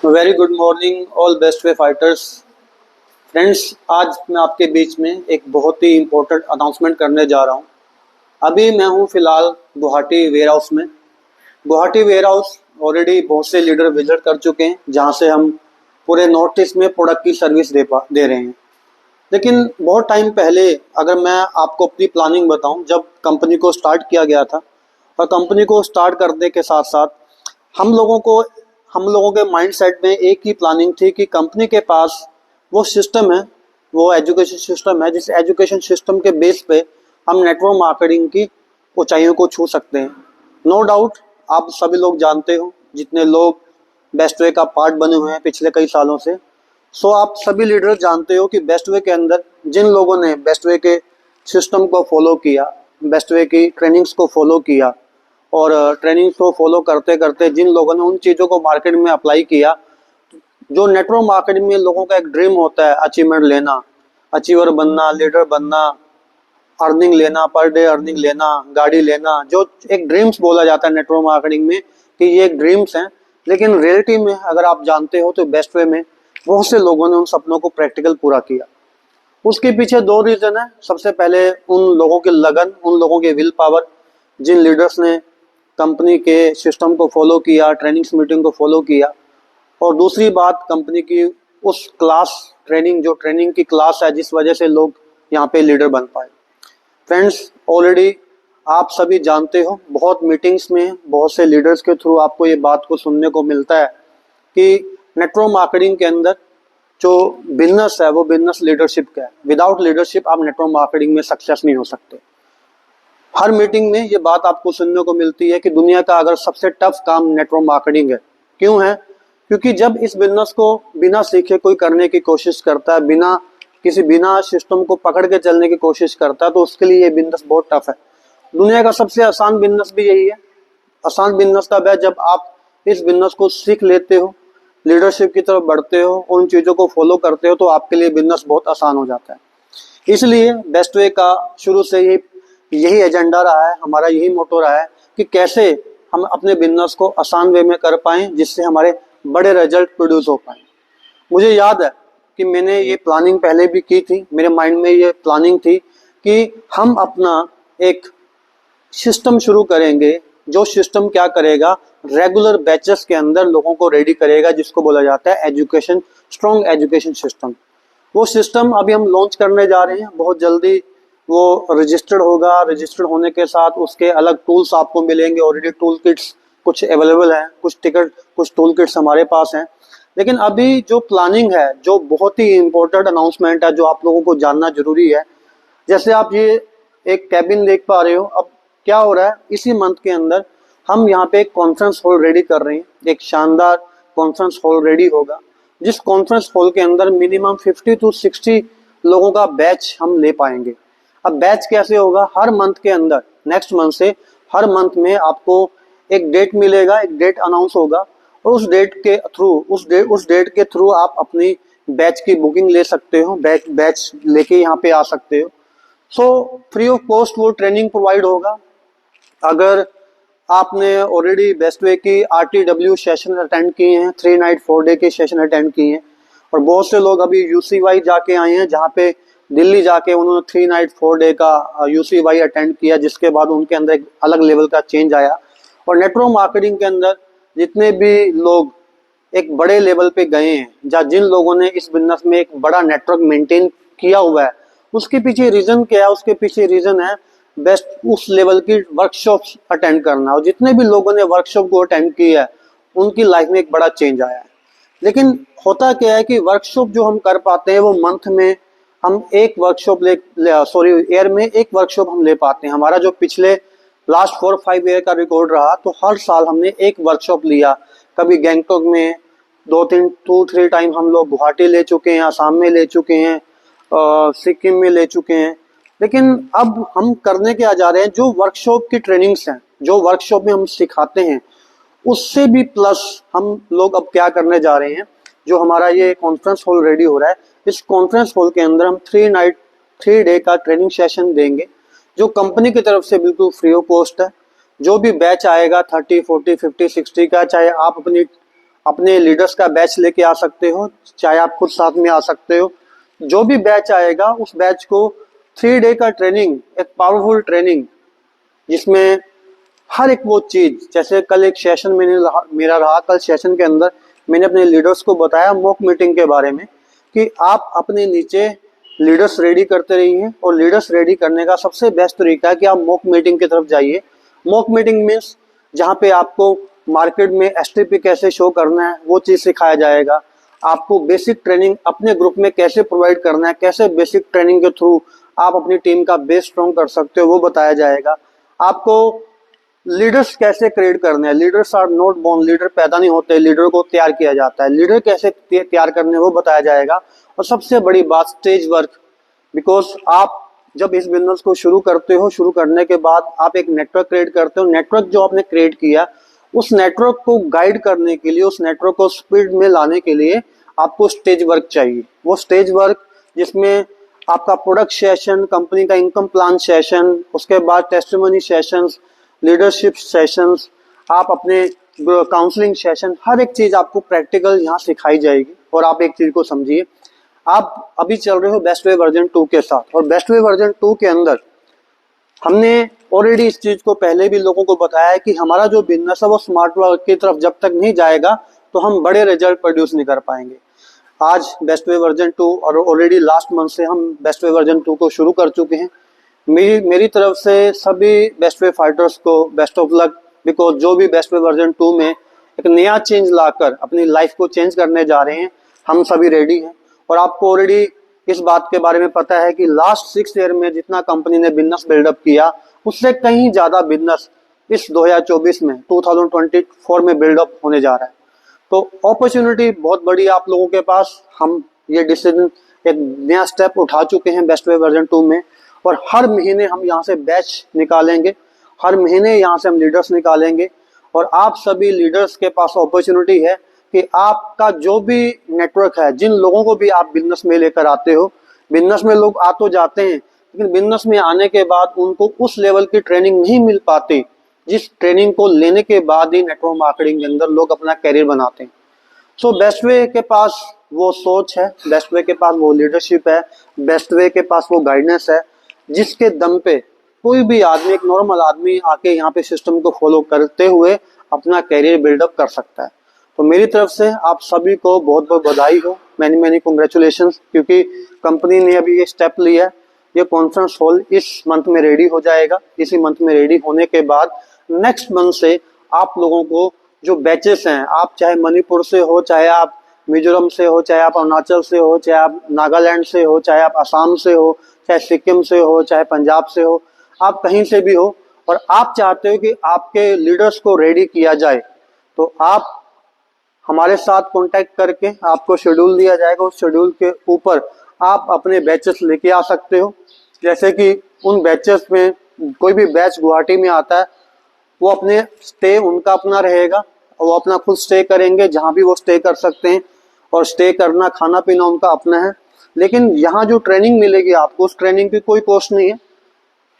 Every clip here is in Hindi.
Very good morning all best way fighters. Friends, आज मैं आपके बीच में एक बहुत ही इम्पोर्टेंट अनाउंसमेंट करने जा रहा हूँ। अभी मैं हूँ फिलहाल गुवाहाटी वेयर हाउस में। गुवाहाटी वेयर हाउस ऑलरेडी बहुत से लीडर विजिट कर चुके हैं, जहाँ से हम पूरे नॉर्थ ईस्ट में प्रोडक्ट की सर्विस दे रहे हैं। लेकिन बहुत टाइम पहले अगर मैं आपको अपनी प्लानिंग बताऊं, जब कंपनी को स्टार्ट किया गया था और कंपनी को स्टार्ट करने के साथ साथ हम लोगों को हम लोगों के माइंडसेट में एक ही प्लानिंग थी कि कंपनी के पास वो सिस्टम है, वो एजुकेशन सिस्टम है, जिस एजुकेशन सिस्टम के बेस पे हम नेटवर्क मार्केटिंग की ऊंचाइयों को छू सकते हैं। नो डाउट आप सभी लोग जानते हो, जितने लोग बेस्टवे का पार्ट बने हुए हैं पिछले कई सालों से। सो आप सभी लीडर जानते हो कि बेस्टवे के अंदर जिन लोगों ने बेस्टवे के सिस्टम को फॉलो किया, बेस्टवे की ट्रेनिंग्स को फॉलो किया और ट्रेनिंग्स को फॉलो करते करते जिन लोगों ने उन चीज़ों को मार्केट में अप्लाई किया, जो नेटवर्क मार्केटिंग में लोगों का एक ड्रीम होता है, अचीवमेंट लेना, अचीवर बनना, लीडर बनना, अर्निंग लेना, पर डे अर्निंग लेना, गाड़ी लेना, जो एक ड्रीम्स बोला जाता है नेटवर्क मार्केटिंग में कि ये एक ड्रीम्स हैं। लेकिन रियलिटी में अगर आप जानते हो तो बेस्ट वे में बहुत से लोगों ने उन सपनों को प्रैक्टिकल पूरा किया। उसके पीछे दो रीजन है। सबसे पहले उन लोगों की लगन, उन लोगों की विल पावर, जिन लीडर्स ने कंपनी के सिस्टम को फॉलो किया, ट्रेनिंग्स मीटिंग को फॉलो किया। और दूसरी बात कंपनी की उस क्लास ट्रेनिंग, जो ट्रेनिंग की क्लास है, जिस वजह से लोग यहाँ पे लीडर बन पाए। फ्रेंड्स, ऑलरेडी आप सभी जानते हो, बहुत मीटिंग्स में बहुत से लीडर्स के थ्रू आपको ये बात को सुनने को मिलता है कि नेटवर्क मार्केटिंग के अंदर जो बिजनेस है वो बिजनेस लीडरशिप का है। विदाउट लीडरशिप आप नेटवर्क मार्केटिंग में सक्सेस नहीं हो सकते। हर मीटिंग में ये बात आपको सुनने को मिलती है कि दुनिया का अगर सबसे टफ काम नेटवर्क मार्केटिंग है। क्यों है? क्योंकि जब इस बिजनेस को बिना सीखे कोई करने की कोशिश करता है, बिना सिस्टम को पकड़ के चलने की कोशिश करता है, तो उसके लिए ये बिजनेस बहुत टफ है। दुनिया का सबसे आसान बिजनेस भी यही है। आसान बिजनेस तब है जब आप इस बिजनेस को सीख लेते हो, लीडरशिप की तरफ बढ़ते हो, उन चीज़ों को फॉलो करते हो, तो आपके लिए बिजनेस बहुत आसान हो जाता है। इसलिए बेस्ट वे का शुरू से यही एजेंडा रहा है, हमारा यही मोटो रहा है कि कैसे हम अपने बिजनेस को आसान वे में कर पाएं, जिससे हमारे बड़े रिजल्ट प्रोड्यूस हो पाए। मुझे याद है कि मैंने ये प्लानिंग पहले भी की थी, मेरे माइंड में ये प्लानिंग थी कि हम अपना एक सिस्टम शुरू करेंगे, जो सिस्टम क्या करेगा, रेगुलर बैचेस के अंदर लोगों को रेडी करेगा, जिसको बोला जाता है एजुकेशन, स्ट्रॉन्ग एजुकेशन सिस्टम। वो सिस्टम अभी हम लॉन्च करने जा रहे हैं, बहुत जल्दी वो रजिस्टर्ड होगा। रजिस्टर्ड होने के साथ उसके अलग टूल्स आपको मिलेंगे। ऑलरेडी टूल किट्स कुछ अवेलेबल हैं, कुछ टूल किट्स हमारे पास हैं। लेकिन अभी जो प्लानिंग है, जो बहुत ही इंपॉर्टेंट अनाउंसमेंट है, जो आप लोगों को जानना जरूरी है। जैसे आप ये एक कैबिन देख पा रहे हो, अब क्या हो रहा है, इसी मंथ के अंदर हम यहाँ पे एक कॉन्फ्रेंस हॉल रेडी कर रहे हैं। एक शानदार कॉन्फ्रेंस हॉल रेडी होगा, जिस कॉन्फ्रेंस हॉल के अंदर मिनिमम 50 to 60 लोगों का बैच हम ले पाएंगे। अब बैच कैसे होगा? हर मंथ के अंदर, नेक्स्ट मंथ से हर मंथ में आपको एक डेट मिलेगा, एक डेट अनाउंस होगा, और उस डेट के थ्रू आप अपनी बैच की बुकिंग ले सकते हो, बैच लेके यहाँ पे आ सकते हो। सो फ्री ऑफ कॉस्ट वो ट्रेनिंग प्रोवाइड होगा। अगर आपने ऑलरेडी बेस्टवे की RTW सेशन अटेंड किए हैं, 3 नाइट 4 डे के सेशन अटेंड किए हैं, और बहुत से लोग अभी UCY जाके आए हैं, जहाँ पे दिल्ली जाके उन्होंने 3 नाइट 4 डे का UCY अटेंड किया, जिसके बाद उनके अंदर एक अलग लेवल का चेंज आया। और नेटवर्क मार्केटिंग के अंदर जितने भी लोग एक बड़े लेवल पे गए हैं, या जिन लोगों ने इस बिजनेस में एक बड़ा नेटवर्क मेंटेन किया हुआ है, उसके पीछे रीजन क्या है? उसके पीछे रीजन है बेस्ट उस लेवल की वर्कशॉप्स अटेंड करना। और जितने भी लोगों ने वर्कशॉप को अटेंड किया है, उनकी लाइफ में एक बड़ा चेंज आया है। लेकिन होता क्या है कि वर्कशॉप जो हम कर पाते हैं, वो मंथ में हम एक वर्कशॉप ईयर में एक वर्कशॉप हम ले पाते हैं। हमारा जो पिछले लास्ट 4-5 ईयर का रिकॉर्ड रहा, तो हर साल हमने एक वर्कशॉप लिया। कभी गैंगटॉक में 2-3 टाइम हम लोग गुवाहाटी ले चुके हैं, आसाम में ले चुके हैं, सिक्किम में ले चुके हैं। लेकिन अब हम करने क्या जा रहे हैं, जो वर्कशॉप की ट्रेनिंग्स हैं, जो वर्कशॉप में हम सिखाते हैं, उससे भी प्लस हम लोग अब क्या करने जा रहे हैं। जो हमारा ये कॉन्फ्रेंस हॉल रेडी हो रहा है, इस कॉन्फ्रेंस हॉल के अंदर हम 3 नाइट 3 डे का ट्रेनिंग सेशन देंगे, जो कंपनी की तरफ से बिल्कुल फ्री ऑफ कॉस्ट है। जो भी बैच आएगा 30, 40, 50, 60 का, चाहे आप अपनी अपने लीडर्स का बैच लेके आ सकते हो, चाहे आप खुद साथ में आ सकते हो। जो भी बैच आएगा उस बैच को 3 डे का ट्रेनिंग, एक पावरफुल ट्रेनिंग जिसमें हर एक वो चीज, जैसे कल एक सेशन मेरा रहा, कल सेशन के अंदर मैंने अपने लीडर्स को बताया मॉक मीटिंग के बारे में कि आप अपने नीचे लीडर्स रेडी करते रहिए, और लीडर्स रेडी करने का सबसे बेस्ट तरीका है कि आप मॉक मीटिंग की तरफ जाइए। मॉक मीटिंग मीन्स जहाँ पे आपको मार्केट में एसटीपी कैसे शो करना है वो चीज़ सिखाया जाएगा, आपको बेसिक ट्रेनिंग अपने ग्रुप में कैसे प्रोवाइड करना है, कैसे बेसिक ट्रेनिंग के थ्रू आप अपनी टीम का बेस स्ट्रॉन्ग कर सकते हो वो बताया जाएगा। आपको लीडर्स कैसे क्रिएट करने हैं, leaders are not born, leader पैदा नहीं होते, लीडर को तैयार किया जाता है। लीडर कैसे तैयार करने वो बताया जाएगा। और सबसे बड़ी बात स्टेज वर्क, बिकॉज आप जब इस बिजनेस को शुरू करते हो, शुरू करने के बाद आप एक नेटवर्क क्रिएट करते हो। नेटवर्क जो आपने क्रिएट किया उस नेटवर्क को गाइड करने के लिए, उस नेटवर्क को स्पीड में लाने के लिए आपको स्टेज वर्क चाहिए। वो स्टेज वर्क जिसमें आपका प्रोडक्ट सेशन, कंपनी का इनकम प्लान सेशन, उसके बाद टेस्टिमनी सेशंस, लीडरशिप सेशंस, आप अपने काउंसलिंग सेशन, हर एक चीज आपको प्रैक्टिकल यहाँ सिखाई जाएगी। और आप एक चीज को समझिए, आप अभी चल रहे हो बेस्ट वे वर्जन 2 के साथ, और बेस्ट वे वर्जन 2 के अंदर हमने ऑलरेडी इस चीज को पहले भी लोगों को बताया है कि हमारा जो बिजनेस है वो स्मार्ट वर्क की तरफ जब तक नहीं जाएगा तो हम बड़े रिजल्ट प्रोड्यूस नहीं कर पाएंगे। आज बेस्ट वे वर्जन 2 और ऑलरेडी लास्ट मंथ से हम बेस्ट वे वर्जन 2 को शुरू कर चुके हैं। मेरी तरफ से सभी बेस्ट वे फाइटर्स को बेस्ट ऑफ लक, बिकॉज जो भी बेस्ट वे वर्जन 2 में एक नया चेंज लाकर अपनी लाइफ को चेंज करने जा रहे हैं, हम सभी रेडी हैं। और आपको ऑलरेडी इस बात के बारे में पता है कि लास्ट 6 ईयर में जितना कंपनी ने बिजनेस बिल्डअप किया उससे कहीं ज्यादा बिजनेस इस 2024 में 2024 में बिल्डअप होने जा रहा है। तो अपॉर्चुनिटी बहुत बड़ी है आप लोगों के पास। हम ये डिसीजन, एक नया स्टेप उठा चुके हैं बेस्ट वे वर्जन 2 में, और हर महीने हम यहाँ से बैच निकालेंगे, हर महीने यहाँ से हम लीडर्स निकालेंगे। और आप सभी लीडर्स के पास अपॉर्चुनिटी है कि आपका जो भी नेटवर्क है, जिन लोगों को भी आप बिजनेस में लेकर आते हो, बिजनेस में लोग आ तो जाते हैं लेकिन बिजनेस में आने के बाद उनको उस लेवल की ट्रेनिंग नहीं मिल पाती जिस ट्रेनिंग को लेने के बाद ही नेटवर्क मार्केटिंग के अंदर लोग अपना कैरियर बनाते हैं। सो बेस्ट वे के पास वो सोच है, बेस्ट वे के पास वो लीडरशिप है, बेस्ट वे के पास वो गाइडेंस है जिसके दम पे कोई भी आदमी, एक नॉर्मल आदमी आके यहाँ पे सिस्टम को फॉलो करते हुए अपना कैरियर बिल्डअप कर सकता है। तो मेरी तरफ से आप सभी को बहुत बहुत बधाई हो, मैनी कॉन्ग्रेचुलेशंस, क्योंकि कंपनी ने अभी ये स्टेप लिया है। ये कॉन्फ्रेंस हॉल इस मंथ में रेडी हो जाएगा। इसी मंथ में रेडी होने के बाद नेक्स्ट मंथ से आप लोगों को जो बैचेस हैं, आप चाहे मणिपुर से हो, चाहे आप मिजोरम से हो, चाहे आप अरुणाचल से हो, चाहे आप नागालैंड से हो, चाहे आप असम से हो, चाहे सिक्किम से हो, चाहे पंजाब से हो, आप कहीं से भी हो और आप चाहते हो कि आपके लीडर्स को रेडी किया जाए, तो आप हमारे साथ कांटेक्ट करके आपको शेड्यूल दिया जाएगा। उस शेड्यूल के ऊपर आप अपने बैचेस लेके आ सकते हो। जैसे कि उन बैचेस में कोई भी बैच गुवाहाटी में आता है, वो अपने स्टे उनका अपना रहेगा, वो अपना खुद स्टे करेंगे जहां भी वो स्टे कर सकते हैं, और स्टे करना, खाना पीना उनका अपना है। लेकिन यहाँ जो ट्रेनिंग मिलेगी आपको, उस ट्रेनिंग की कोई कॉस्ट नहीं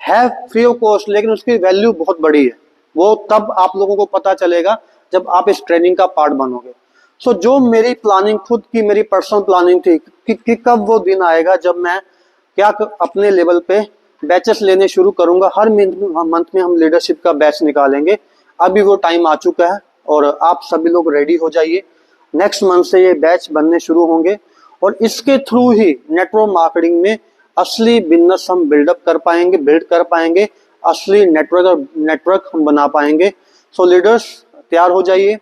है फ्री ऑफ कॉस्ट, लेकिन उसकी वैल्यू बहुत बड़ी है। वो तब आप लोगों को पता चलेगा जब आप इस ट्रेनिंग का पार्ट बनोगे। सो जो मेरी प्लानिंग, खुद की मेरी पर्सनल प्लानिंग थी कि कब वो दिन आएगा जब मैं क्या अपने लेवल पे बैचेस लेने शुरू करूंगा। हर मंथ में हम लीडरशिप का बैच निकालेंगे। अभी वो टाइम आ चुका है और आप सभी लोग रेडी हो जाइए। नेक्स्ट मंथ से ये बैच बनने शुरू होंगे और इसके थ्रू ही नेटवर्क मार्केटिंग में असली बिजनेस हम बिल्ड कर पाएंगे, असली नेटवर्क हम बना पाएंगे। सो लीडर्स तैयार हो जाइए।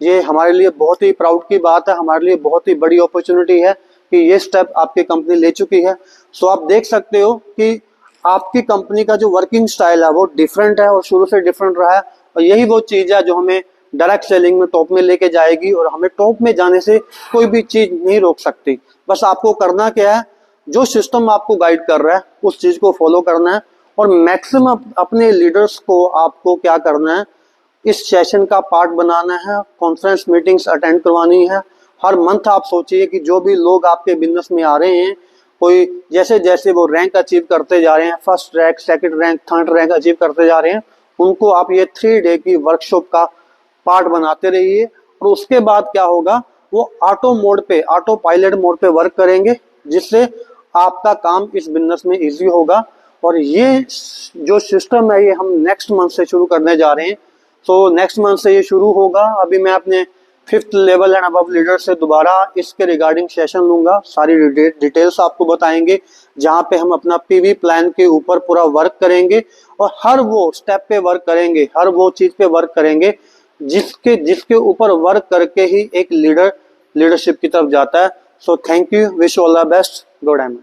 ये हमारे लिए बहुत ही प्राउड की बात है, हमारे लिए बहुत ही बड़ी अपॉर्चुनिटी है कि ये स्टेप आपकी कंपनी ले चुकी है। सो आप देख सकते हो कि आपकी कंपनी का जो वर्किंग स्टाइल है वो डिफरेंट है और शुरू से डिफरेंट रहा है, और यही वो चीज है जो हमें डायरेक्ट सेलिंग में टॉप में लेके जाएगी। और हमें टॉप में जाने से कोई भी चीज नहीं रोक सकती। बस आपको करना क्या है, जो सिस्टम आपको गाइड कर रहा है उस चीज को फॉलो करना है, और मैक्सिमम अपने लीडर्स को आपको क्या करना है, इस सेशन का पार्ट बनाना है, कॉन्फ्रेंस मीटिंग्स अटेंड करवानी है। हर मंथ आप सोचिए कि जो भी लोग आपके बिजनेस में आ रहे हैं, कोई जैसे जैसे वो रैंक अचीव करते जा रहे हैं, first rank, second rank, third rank achieve करते जा रहे हैं, उनको आप ये 3 डे की वर्कशॉप का पार्ट बनाते रहिए और उसके बाद क्या होगा, वो ऑटो मोड पे, ऑटो पायलट मोड पे वर्क करेंगे, जिससे आपका काम इस बिजनेस में इजी होगा। और ये जो सिस्टम है ये हम नेक्स्ट मंथ से शुरू करने जा रहे हैं। तो नेक्स्ट मंथ से ये शुरू होगा। अभी मैं अपने 5th level and above leader से दोबारा इसके रिगार्डिंग सेशन लूंगा, सारी डिटेल्स आपको बताएंगे, जहां पे हम अपना पीवी प्लान के ऊपर पूरा वर्क करेंगे और हर वो स्टेप पे वर्क करेंगे, हर वो चीज पे वर्क करेंगे जिसके जिसके ऊपर वर्क करके ही एक लीडरशिप की तरफ जाता है। So thank you, wish all the best, good M.